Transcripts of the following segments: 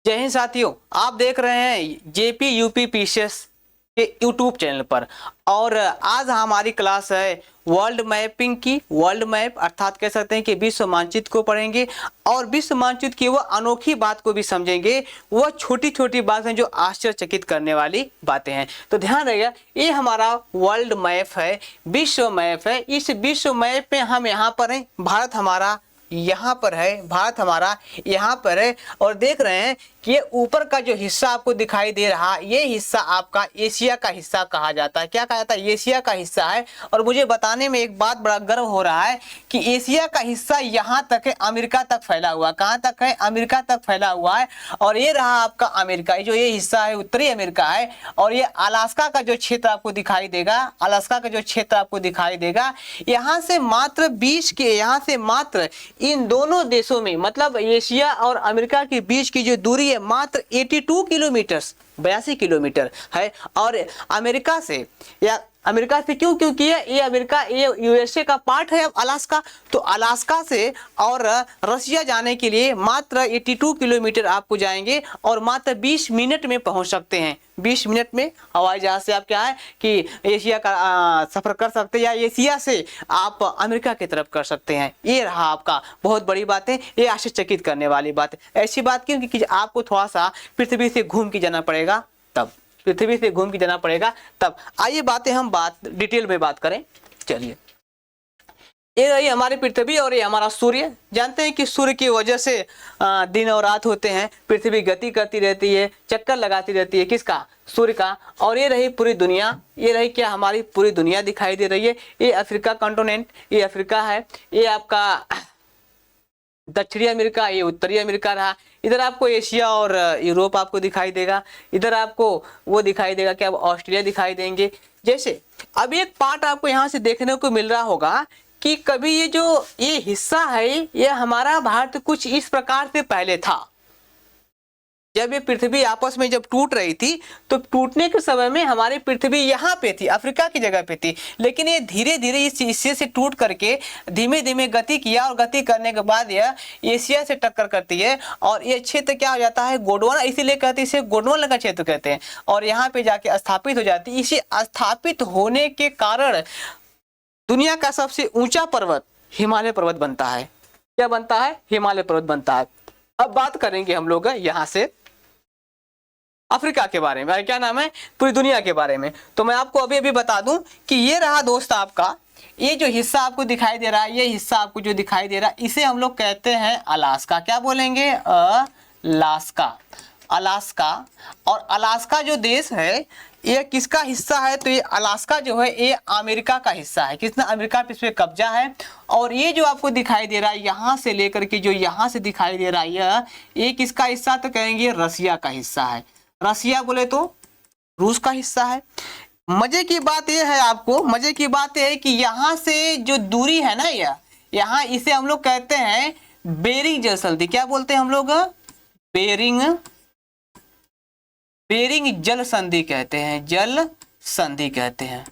जय हिंद साथियों, आप देख रहे हैं जेपी यूपी पीसीएस के यूट्यूब चैनल पर। और आज हमारी क्लास है वर्ल्ड मैपिंग की। वर्ल्ड मैप अर्थात कह सकते हैं कि विश्व मानचित्र को पढ़ेंगे और विश्व मानचित्र की वह अनोखी बात को भी समझेंगे। वह छोटी छोटी बातें जो आश्चर्यचकित करने वाली बातें हैं। तो ध्यान रखिएगा, ये हमारा वर्ल्ड मैप है, विश्व मैप है। इस विश्व मैप में हम यहाँ पर हैं, भारत हमारा यहाँ पर है, भारत हमारा यहाँ पर है। और देख रहे हैं कि ये ऊपर का जो हिस्सा आपको दिखाई दे रहा है, ये हिस्सा आपका एशिया का हिस्सा कहा जाता है। क्या कहा जाता है? एशिया का हिस्सा है। और मुझे बताने में एक बात बड़ा गर्व हो रहा है कि एशिया का हिस्सा यहाँ तक है, अमेरिका तक फैला हुआ। कहाँ तक है? अमेरिका तक फैला हुआ है। और ये रहा आपका अमेरिका, जो ये हिस्सा है उत्तरी अमेरिका है। और ये अलास्का का जो क्षेत्र आपको दिखाई देगा, अलास्का का जो क्षेत्र आपको दिखाई देगा, यहाँ से मात्र 20 के, यहाँ से मात्र इन दोनों देशों में मतलब एशिया और अमेरिका के बीच की जो दूरी है मात्र 82 किलोमीटर, 82 किलोमीटर है। और अमेरिका से, या अमेरिका से क्यों? क्योंकि ये अमेरिका, ये यूएसए का पार्ट है अब अलास्का। तो अलास्का से और रसिया जाने के लिए मात्र 82 किलोमीटर आपको जाएंगे और मात्र 20 मिनट में पहुंच सकते हैं। 20 मिनट में हवाई जहाज से आप क्या है कि एशिया का सफर कर सकते हैं, या एशिया से आप अमेरिका की तरफ कर सकते हैं। ये रहा आपका बहुत बड़ी बात है, ये आश्चर्यचकित करने वाली बात है। ऐसी बात क्यों? क्योंकि आपको थोड़ा सा पृथ्वी से घूम के जाना पड़ेगा, तब पृथ्वी से घूम के जाना पड़ेगा तब। आइए बातें हम डिटेल में बात करें। चलिए, ये रही हमारी पृथ्वी और ये हमारा सूर्य। जानते हैं कि सूर्य की वजह से दिन और रात होते हैं, पृथ्वी गति करती रहती है, चक्कर लगाती रहती है। किसका? सूर्य का। और ये रही पूरी दुनिया, ये रही क्या? हमारी पूरी दुनिया दिखाई दे रही है। ये अफ्रीका कॉन्टिनेंट, ये अफ्रीका है। ये आपका दक्षिणी अमेरिका, ये उत्तरी अमेरिका रहा। इधर आपको एशिया और यूरोप आपको दिखाई देगा। इधर आपको वो दिखाई देगा कि अब ऑस्ट्रेलिया दिखाई देंगे। जैसे अब एक पार्ट आपको यहाँ से देखने को मिल रहा होगा कि कभी ये हिस्सा है, ये हमारा भारत कुछ इस प्रकार से पहले था। जब ये पृथ्वी आपस में जब टूट रही थी, तो टूटने के समय में हमारी पृथ्वी यहाँ पे थी, अफ्रीका की जगह पे थी। लेकिन ये धीरे धीरे इस हिस्से से टूट करके धीमे धीमे गति किया, और गति करने के बाद यह एशिया से टक्कर करती है। और ये क्षेत्र क्या हो जाता है? गोंडवाना, इसीलिए कहते हैं इसे गोंडवाना का क्षेत्र कहते हैं। और यहाँ पे जाके स्थापित हो जाती है। इसे स्थापित होने के कारण दुनिया का सबसे ऊंचा पर्वत हिमालय पर्वत बनता है। क्या बनता है? हिमालय पर्वत बनता है। अब बात करेंगे हम लोग यहाँ से अफ्रीका के बारे में, क्या नाम है, पूरी दुनिया के बारे में। तो मैं आपको अभी अभी बता दूं कि ये रहा दोस्त आपका, ये जो हिस्सा आपको दिखाई दे रहा है, ये हिस्सा आपको जो दिखाई दे रहा है, इसे हम लोग कहते हैं अलास्का। क्या बोलेंगे? अलास्का। अलास्का। और अलास्का जो देश है, ये किसका हिस्सा है? तो ये अलास्का जो है ये अमेरिका का हिस्सा है। किसने? अमेरिका पे इस पे कब्जा है। और ये जो आपको दिखाई दे रहा है, यहाँ से लेकर के जो यहाँ से दिखाई दे रहा है, ये किसका हिस्सा? तो कहेंगे रसिया का हिस्सा है। रसिया बोले तो रूस का हिस्सा है। मजे की बात यह है, आपको मजे की बात यह है कि यहाँ से जो दूरी है ना, यहाँ इसे हम लोग कहते हैं बेरिंग जल संधि। क्या बोलते हैं हम लोग? बेरिंग जल संधि कहते हैं, जल संधि कहते हैं।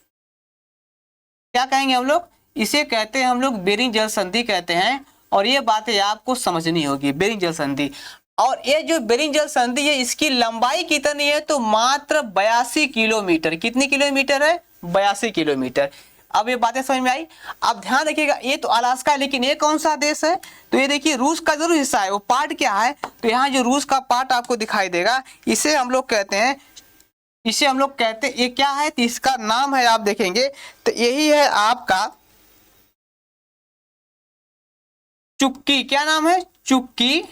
क्या कहेंगे हम लोग? इसे कहते हैं हम लोग बेरिंग जल संधि कहते हैं। और ये बातें आपको समझनी होगी, बेरिंग जल संधि। और ये जो बेरिंग जल संधि है, इसकी लंबाई कितनी है? तो मात्र 82 किलोमीटर। कितनी किलोमीटर है? 82 किलोमीटर। अब ये बातें समझ में आई? अब ध्यान रखिएगा, ये तो अलास्का है, लेकिन ये कौन सा देश है? तो ये देखिए रूस का जरूर हिस्सा है। वो पार्ट क्या है? तो यहाँ जो रूस का पार्ट आपको दिखाई देगा, इसे हम लोग कहते हैं, ये क्या है? तो इसका नाम है, आप देखेंगे तो यही है आपका चुक्की। क्या नाम है? चुक्की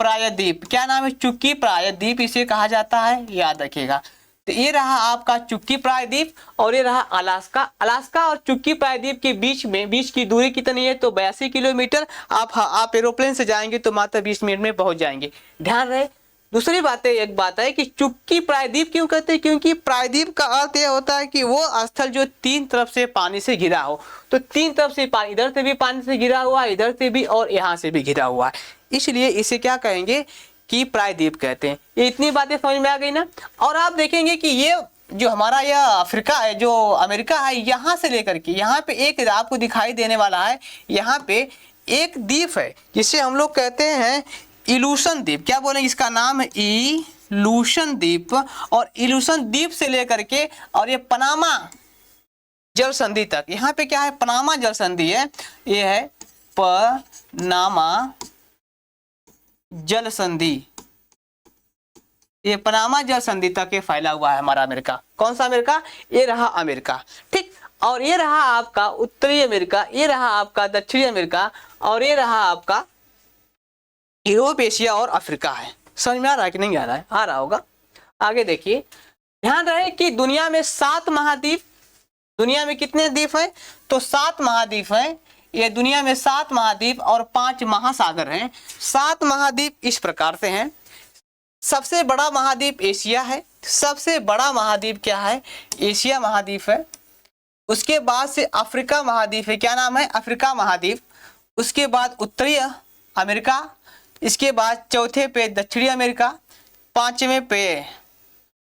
प्रायद्वीप। क्या नाम है? चुक्की प्रायद्वीप इसे कहा जाता है, याद रखिएगा। तो ये रहा आपका चुक्की प्रायद्वीप और ये रहा अलास्का। अलास्का और चुक्की प्रायद्वीप के बीच की दूरी कितनी है? तो 82 किलोमीटर। आप एरोप्लेन से जाएंगे तो मात्र 20 मिनट में पहुंच जाएंगे। ध्यान रहे। दूसरी बात है, एक बात है कि चुक्की प्रायद्वीप क्यों कहते हैं? क्योंकि प्रायद्वीप का अर्थ यह होता है कि वो स्थल जो तीन तरफ से पानी से घिरा हो। तो तीन तरफ से पानी, इधर से भी पानी से घिरा हुआ है, इधर से भी और यहाँ से भी घिरा हुआ है, इसलिए इसे क्या कहेंगे कि प्रायद्वीप कहते हैं। ये इतनी बातें समझ में आ गई ना। और आप देखेंगे कि ये जो हमारा यह अफ्रीका है, जो अमेरिका है, यहाँ से लेकर के यहाँ पे एक आपको दिखाई देने वाला है, यहाँ पे एक द्वीप है जिसे हम लोग कहते हैं इलूशन द्वीप, क्या बोलेंगे, इसका नाम है इलूशन द्वीप। और इलूशन द्वीप से लेकर के और ये पनामा जल संधि तक, यहाँ पे क्या है, पनामा जल संधि है, ये है पनामा जल संधि, ये पनामा जल संधि तक ये फैला हुआ है हमारा अमेरिका। कौन सा अमेरिका, ये रहा अमेरिका, ठीक। और ये रहा आपका उत्तरी अमेरिका, ये रहा आपका दक्षिणी अमेरिका, और ये रहा आपका यूरोप, एशिया और अफ्रीका है। समझ में आ रहा है कि नहीं आ रहा है, आ रहा होगा। आगे देखिए, ध्यान रहे कि दुनिया में 7 महाद्वीप, दुनिया में कितने द्वीप हैं, तो 7 महाद्वीप हैं। ये दुनिया में 7 महाद्वीप और 5 महासागर हैं। 7 महाद्वीप इस प्रकार से हैं। सबसे बड़ा महाद्वीप एशिया है, सबसे बड़ा महाद्वीप क्या है, एशिया महाद्वीप है। उसके बाद से अफ्रीका महाद्वीप है, क्या नाम है, अफ्रीका महाद्वीप। उसके बाद उत्तरी अमेरिका, इसके बाद चौथे पे दक्षिणी अमेरिका, 5वें पे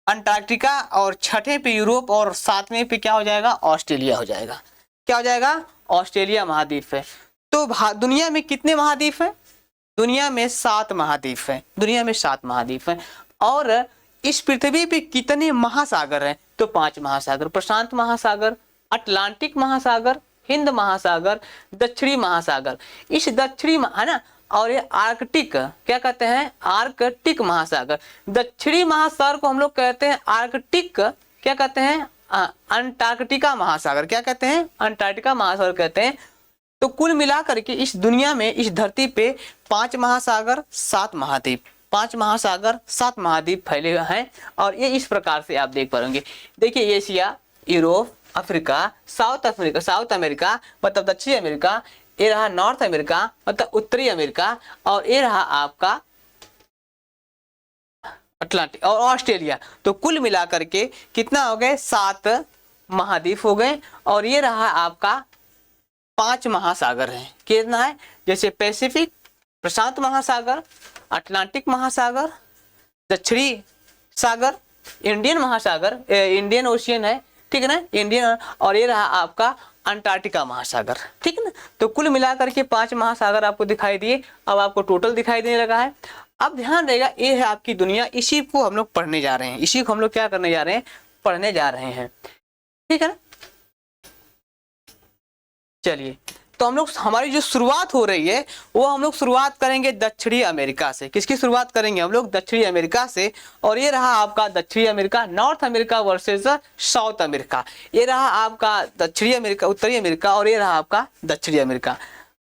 अंटार्कटिका, और 6ठे पे यूरोप, और 7वें पे क्या हो जाएगा, ऑस्ट्रेलिया हो जाएगा। क्या हो जाएगा, ऑस्ट्रेलिया महाद्वीप है। तो दुनिया में कितने महाद्वीप हैं, दुनिया में 7 महाद्वीप हैं, दुनिया में 7 महाद्वीप हैं। और इस पृथ्वी पे कितने महासागर हैं, तो 5 महासागर, प्रशांत महासागर, अटलांटिक महासागर, हिंद महासागर, दक्षिणी महासागर। इस दक्षिणी है ना, और ये आर्कटिक, क्या कहते हैं, आर्कटिक महासागर। दक्षिणी महासागर को हम लोग कहते हैं आर्कटिक, क्या कहते हैं, अंटार्कटिका महासागर, क्या कहते हैं, अंटार्कटिका महासागर कहते हैं। तो कुल मिलाकर के इस दुनिया में, इस धरती पे 5 महासागर 7 महाद्वीप, 5 महासागर 7 महाद्वीप फैले हुए हैं। और ये इस प्रकार से आप देख पाएंगे। देखिए, Asia, Europe, Africa, south America मतलब दक्षिणी अमेरिका, ये रहा नॉर्थ अमेरिका मतलब उत्तरी अमेरिका, और ये रहा आपका अटलांटिक और ऑस्ट्रेलिया। तो कुल मिलाकर के कितना हो गए, 7 महाद्वीप हो गए। और ये रहा आपका 5 महासागर हैं, कितना है, जैसे पैसिफिक, प्रशांत महासागर, अटलांटिक महासागर, दक्षिणी सागर, इंडियन महासागर, इंडियन ओशियन है, ठीक है ना, इंडियन। और ये रहा आपका अंटार्कटिका महासागर, ठीक है ना। तो कुल मिलाकर के 5 महासागर आपको दिखाई दिए। अब आपको टोटल दिखाई देने लगा है। अब ध्यान रहेगा, ये है आपकी दुनिया, इसी को हम लोग पढ़ने जा रहे हैं, इसी को हम लोग क्या करने जा रहे हैं, पढ़ने जा रहे हैं, ठीक है ना। चलिए, तो हम लोग, हमारी जो शुरुआत हो रही है वो हम लोग शुरुआत करेंगे दक्षिणी अमेरिका से। किसकी शुरुआत करेंगे हम लोग, दक्षिणी अमेरिका से। और ये रहा आपका दक्षिणी America, north America versus south America. ये रहा आपका दक्षिणी अमेरिका, उत्तरी अमेरिका, और ये रहा आपका दक्षिणी अमेरिका।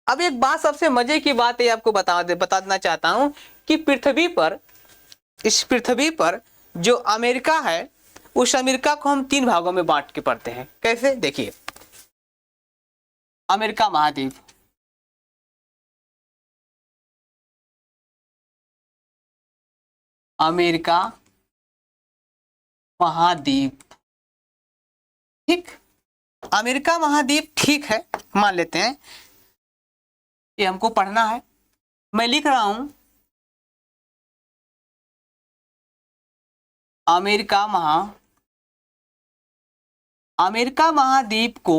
अब एक बात, सबसे मजे की बात ये आपको बता देना चाहता हूँ कि पृथ्वी पर, इस पृथ्वी पर जो अमेरिका है, उस अमेरिका को हम 3 भागों में बांट के पढ़ते हैं। कैसे, देखिए, अमेरिका महाद्वीप, अमेरिका महाद्वीप, ठीक, अमेरिका महाद्वीप, ठीक है, मान लेते हैं, ये हमको पढ़ना है। मैं लिख रहा हूं अमेरिका महाद्वीप को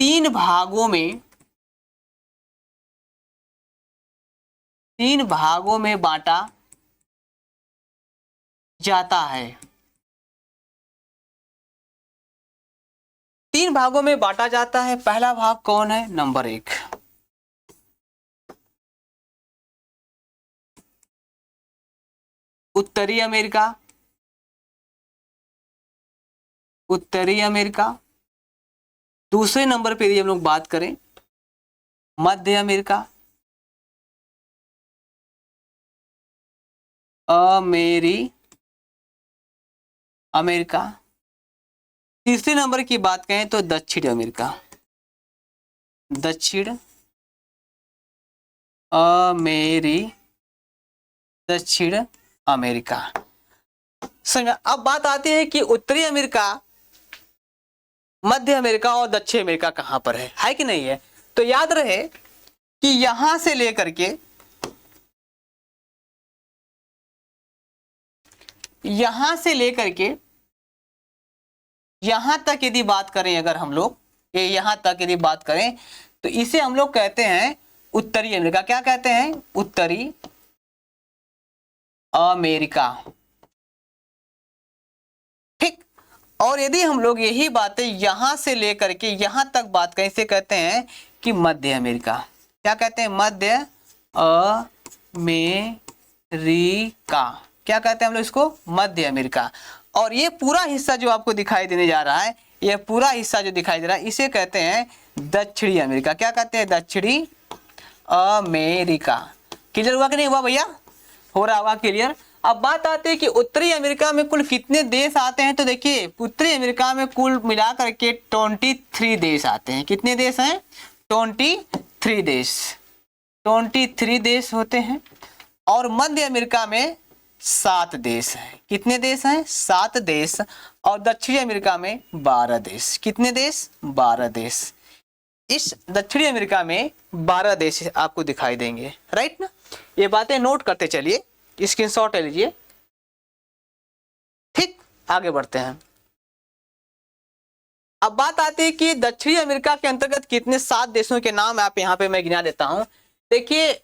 3 भागों में बांटा जाता है। 3 भागों में बांटा जाता है। पहला भाग कौन है, नंबर 1, उत्तरी अमेरिका, उत्तरी अमेरिका। दूसरे नंबर पे यदि हम लोग बात करें, मध्य अमेरिका, अमेरिका। तीसरे नंबर की बात करें तो दक्षिण अमेरिका, दक्षिण अमेरिका। समझ। अब बात आती है कि उत्तरी अमेरिका, मध्य अमेरिका और दक्षिण अमेरिका कहां पर है कि नहीं है। तो याद रहे कि यहां से लेकर के यहां तक यदि बात करें, अगर हम लोग ये यहां तक यदि बात करें तो इसे हम लोग कहते हैं उत्तरी अमेरिका, क्या कहते हैं, उत्तरी अमेरिका। ठीक। और यदि हम लोग यही बातें यहां से लेकर के यहां तक बात करें, इसे कहते हैं कि मध्य अमेरिका। क्या कहते हैं, मध्य अमेरिका। क्या कहते हैं हम लोग इसको, मध्य अमेरिका। और ये पूरा हिस्सा जो आपको दिखाई देने जा रहा है, ये पूरा हिस्सा जो दिखाई दे रहा है, इसे कहते हैं दक्षिणी अमेरिका। क्या कहते हैं, दक्षिणी अमेरिका। क्लियर हुआ कि नहीं हुआ भैया, हो रहा होगा क्लियर। अब बात आती है कि उत्तरी अमेरिका में कुल कितने देश आते हैं, तो देखिए उत्तरी अमेरिका में कुल मिलाकर के 23 देश आते हैं। कितने देश हैं, 23 देश, 23 देश होते हैं। और मध्य अमेरिका में 7 देश हैं। कितने देश हैं, 7 देश। और दक्षिणी अमेरिका में 12 देश। कितने देश, 12 देश। इस दक्षिणी अमेरिका में 12 देश आपको दिखाई देंगे, राइट ना। ये बातें नोट करते चलिए, स्क्रीनशॉट ले लीजिए। ठीक, आगे बढ़ते हैं। अब बात आती है कि दक्षिणी अमेरिका के अंतर्गत कितने 7 देशों के नाम आप यहाँ पे मैं गिना देता हूं। देखिए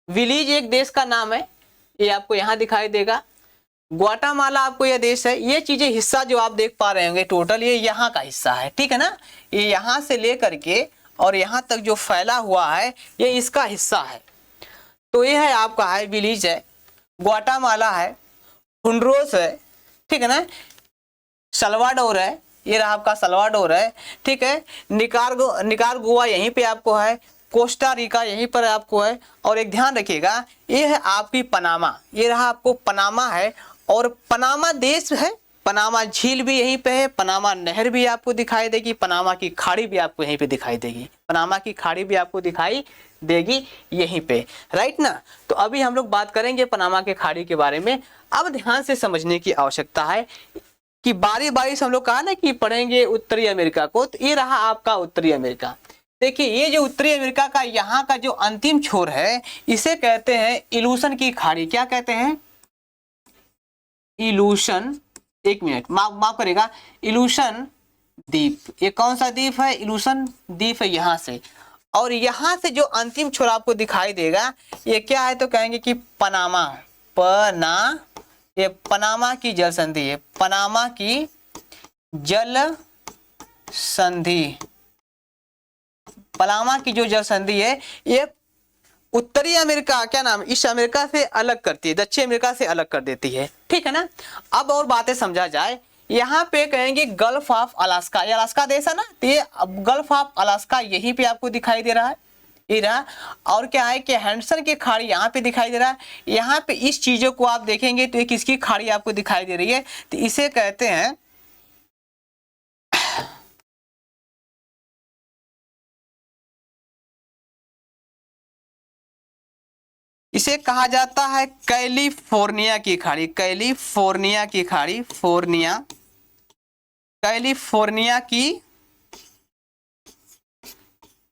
विलीज एक देश का नाम है, ये आपको यहाँ दिखाई देगा। ग्वाटामाला आपको यह देश है। ये चीजें हिस्सा जो आप देख पा रहे होंगे टोटल, ये यहाँ का हिस्सा है, ठीक है ना। ये यहाँ से लेकर के और यहाँ तक जो फैला हुआ है, ये इसका हिस्सा है। तो ये है आपका है विलीज है, ग्वाटामाला है, हुंडुरास है, ठीक है ना, सल्वाडोर है, ये रहा आपका सल्वाडोर है, ठीक है। निकारागुआ यहीं पे आपको है, कोस्टा रिका यहीं पर आपको है। और एक ध्यान रखिएगा, ये है आपकी पनामा, ये रहा आपको पनामा है। और पनामा देश है, पनामा झील भी यहीं पे है, पनामा नहर भी आपको दिखाई देगी, पनामा की खाड़ी भी आपको यहीं पे दिखाई देगी, पनामा की खाड़ी भी आपको दिखाई देगी यहीं पे, राइट ना। तो अभी हम लोग बात करेंगे पनामा के खाड़ी के बारे में। अब ध्यान से समझने की आवश्यकता है कि बारी बारी से हम लोग कहा ना कि पढ़ेंगे उत्तरी अमेरिका को। तो ये रहा आपका उत्तरी अमेरिका। देखिए ये जो उत्तरी अमेरिका का यहाँ का जो अंतिम छोर है, इसे कहते हैं इलूशन की खाड़ी। क्या कहते हैं, इलूशन, एक मिनट माफ करेगा, इलूशन द्वीप। ये कौन सा द्वीप है, इलूशन द्वीप है यहाँ से। और यहाँ से जो अंतिम छोर आपको दिखाई देगा, ये क्या है, तो कहेंगे कि पनामा, ये पनामा की जल संधि है, पनामा की जल संधि, पनामा की जो जल संधि है, ये उत्तरी अमेरिका क्या नाम, इस अमेरिका से अलग करती है, दक्षिण अमेरिका से अलग कर देती है, ठीक है ना। अब और बातें समझा जाए, यहाँ पे कहेंगे गल्फ ऑफ अलास्का, ये अलास्का देश है ना, तो ये गल्फ ऑफ अलास्का यहीं पे आपको दिखाई दे रहा है, ये रहा। और क्या है कि हैंडसन की खाड़ी यहाँ पे दिखाई दे रहा है। यहाँ पे इस चीजों को आप देखेंगे तो ये किसकी खाड़ी आपको दिखाई दे रही है, तो इसे कहते हैं, इसे कहा जाता है कैलिफोर्निया की खाड़ी, कैलिफोर्निया की खाड़ी,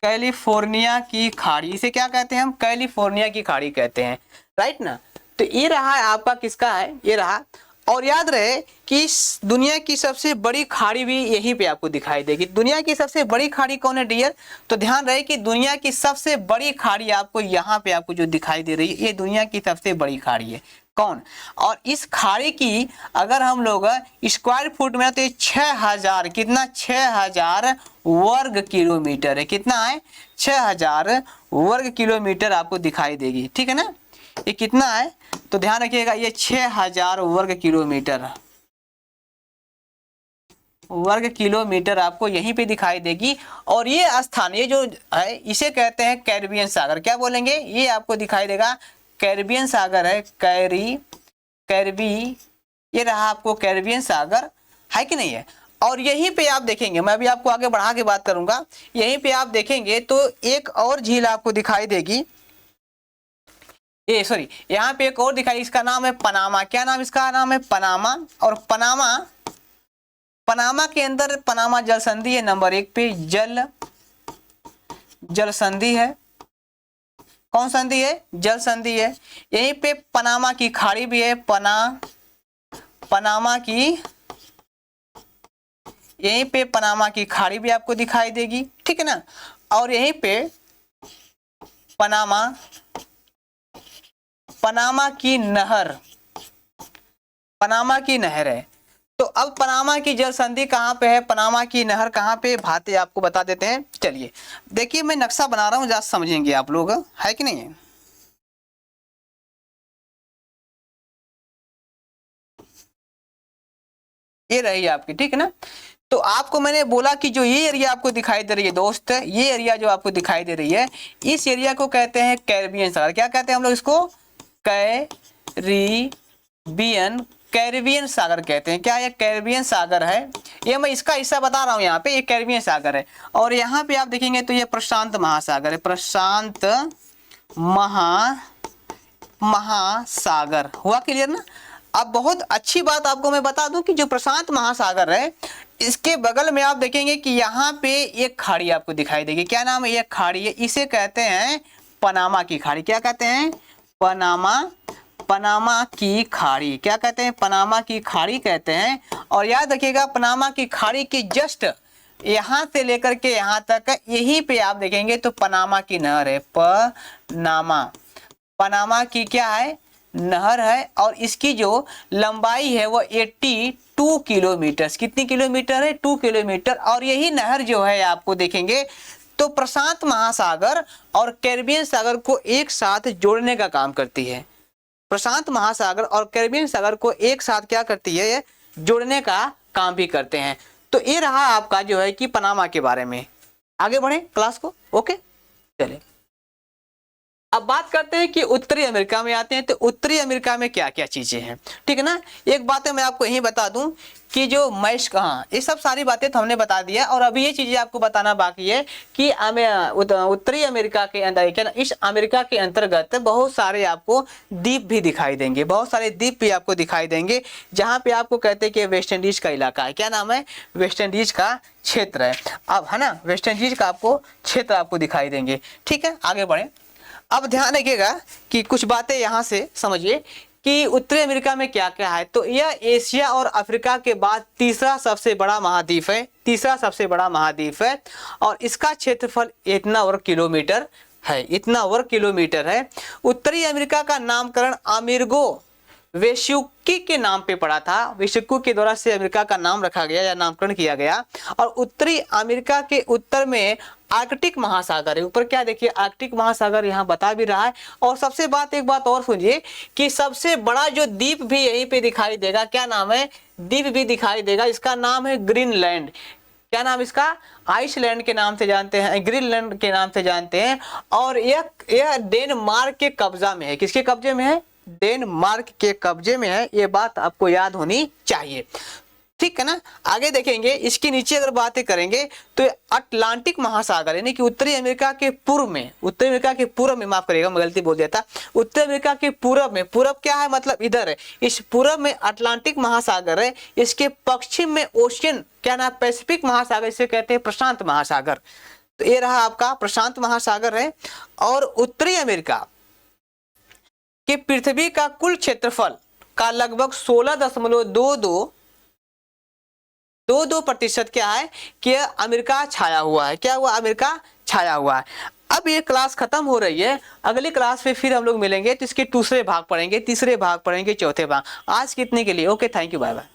कैलिफोर्निया की खाड़ी, इसे क्या कहते हैं हम, कैलिफोर्निया की खाड़ी कहते हैं, राइट ना। तो ये रहा है आपका किसका है, ये रहा। और याद रहे कि दुनिया की सबसे बड़ी खाड़ी भी यहीं पे आपको दिखाई देगी। दुनिया की सबसे बड़ी खाड़ी कौन है डियर, तो ध्यान रहे कि दुनिया की सबसे बड़ी खाड़ी आपको यहाँ पे आपको जो दिखाई दे रही है, ये दुनिया की सबसे बड़ी खाड़ी है। कौन, और इस खाड़ी की अगर हम लोग स्क्वायर फुट में, तो ये 6000, कितना, 6000 वर्ग किलोमीटर है। कितना है, 6000 वर्ग किलोमीटर आपको दिखाई देगी, ठीक है ना। ये कितना है, तो ध्यान रखिएगा, ये 6000 वर्ग किलोमीटर आपको यहीं पे दिखाई देगी। और ये स्थान, ये जो है, इसे कहते हैं कैरिबियन सागर। क्या बोलेंगे, ये आपको दिखाई देगा कैरिबियन सागर है, ये रहा आपको कैरिबियन सागर, है कि नहीं है। और यहीं पे आप देखेंगे, मैं अभी आपको आगे बढ़ा के बात करूंगा, यहीं पे आप देखेंगे तो एक और झील आपको दिखाई देगी, यहाँ पे एक और दिखाई, इसका नाम है पनामा। क्या नाम, इसका नाम है पनामा। और पनामा के अंदर पनामा जल संधि है, नंबर 1 पे जल संधि है। कौन संधि है, जल संधि है। यहीं पे पनामा की खाड़ी भी है, पनामा की, यहीं पे पनामा की खाड़ी भी आपको दिखाई देगी, ठीक है ना। और यहीं पे पनामा, पनामा की नहर, पनामा की नहर है। तो अब पनामा की जल संधि कहाँ पे है, पनामा की नहर कहाँ पे, भाते आपको बता देते हैं। चलिए देखिए मैं नक्शा बना रहा हूँ, जरा समझेंगे आप लोग, है कि नहीं है। ये रही आपकी, ठीक है ना। तो आपको मैंने बोला कि जो ये एरिया आपको दिखाई दे रही है दोस्त, ये एरिया जो आपको दिखाई दे रही है, इस एरिया को कहते हैं कैरिबियन सागर। क्या कहते हैं हम लोग इसको, कैरिबियन, कैरिबियन सागर कहते हैं। क्या ये कैरिबियन सागर है, ये मैं इसका हिस्सा बता रहा हूँ यहाँ पे, ये कैरिबियन सागर है। और यहाँ पे आप देखेंगे तो ये प्रशांत महासागर है, प्रशांत महासागर हुआ, क्लियर ना। अब बहुत अच्छी बात आपको मैं बता दूं कि जो प्रशांत महासागर है, इसके बगल में आप देखेंगे कि यहाँ पे एक खाड़ी आपको दिखाई देगी। क्या नाम है, ये खाड़ी है, इसे कहते हैं पनामा की खाड़ी। क्या कहते हैं, पनामा, पनामा की खाड़ी। क्या कहते हैं, पनामा की खाड़ी कहते हैं। और याद रखिएगा पनामा की खाड़ी की जस्ट यहाँ से लेकर के यहाँ तक, यहीं पे आप देखेंगे तो पनामा की नहर है, पनामा, पनामा की क्या है, नहर है। और इसकी जो लंबाई है वो 82 किलोमीटर, कितनी किलोमीटर है, 2 किलोमीटर। और यही नहर जो है आपको देखेंगे तो प्रशांत महासागर और कैरिबियन सागर को एक साथ जोड़ने का काम करती है। प्रशांत महासागर और कैरिबियन सागर को एक साथ क्या करती है, जोड़ने का काम भी करते हैं। तो ये रहा आपका जो है कि पनामा के बारे में। आगे बढ़े क्लास को, ओके चलिए। अब बात करते हैं कि उत्तरी अमेरिका में आते हैं। तो उत्तरी अमेरिका में क्या क्या चीजें हैं, ठीक है ना। एक बात है मैं आपको यही बता दूं कि जो मैश कहाँ, ये सब सारी बातें तो हमने बता दिया। और अभी ये चीजें आपको बताना बाकी है कि उत्तरी अमेरिका के अंदर, क्या ना, इस अमेरिका के अंतर्गत बहुत सारे आपको द्वीप भी दिखाई देंगे, बहुत सारे द्वीप भी आपको दिखाई देंगे, जहाँ पे आपको कहते हैं कि वेस्ट इंडीज का इलाका है। क्या नाम है, वेस्ट इंडीज का क्षेत्र है। अब है ना, वेस्ट इंडीज का आपको क्षेत्र आपको दिखाई देंगे, ठीक है। आगे बढ़े। अब ध्यान रखिएगा कि कुछ बातें यहाँ से समझिए कि उत्तरी अमेरिका में क्या क्या है। तो यह एशिया और अफ्रीका के बाद तीसरा सबसे बड़ा महाद्वीप है, तीसरा सबसे बड़ा महाद्वीप है। और इसका क्षेत्रफल इतना वर्ग किलोमीटर है, इतना वर्ग किलोमीटर है। उत्तरी अमेरिका का नामकरण अमेरिगो वेशुकी के नाम पे पड़ा था, वेशुकी के द्वारा से अमेरिका का नाम रखा गया या नामकरण किया गया। और उत्तरी अमेरिका के उत्तर में आर्कटिक महासागर है, ऊपर क्या देखिए आर्कटिक महासागर यहाँ बता भी रहा है। और सबसे एक बात और सुनिए कि सबसे बड़ा जो द्वीप भी यहीं पे दिखाई देगा, क्या नाम है, द्वीप भी दिखाई देगा, इसका नाम है ग्रीनलैंड। क्या नाम इसका, आइसलैंड के नाम से जानते हैं, ग्रीनलैंड के नाम से जानते हैं। और यह डेनमार्क के कब्जा में है, किसके कब्जे में है, डेनमार्क के कब्जे में है। ये बात आपको याद होनी चाहिए, ठीक है ना। आगे देखेंगे, इसके नीचे अगर बातें करेंगे तो अटलांटिक महासागर यानी कि उत्तरी अमेरिका के पूर्व में, उत्तरी अमेरिका के पूर्व में, माफ करिएगा मैं गलती बोल दिया था, उत्तरी अमेरिका के पूर्व में, पूर्व क्या है मतलब इधर है, इस पूर्व में अटलांटिक महासागर है। इसके पश्चिम में ओशियन, क्या नाम, पैसिफिक महासागर, इसे कहते हैं प्रशांत महासागर। तो ये रहा आपका प्रशांत महासागर है। और उत्तरी अमेरिका कि पृथ्वी का कुल क्षेत्रफल का लगभग 16.22% क्या है कि अमेरिका छाया हुआ है। क्या हुआ, अमेरिका छाया हुआ है। अब ये क्लास खत्म हो रही है, अगली क्लास में फिर हम लोग मिलेंगे तो इसके दूसरे भाग पढ़ेंगे, तीसरे भाग पढ़ेंगे, चौथे भाग। आज कितने के लिए okay, thank you, bye bye.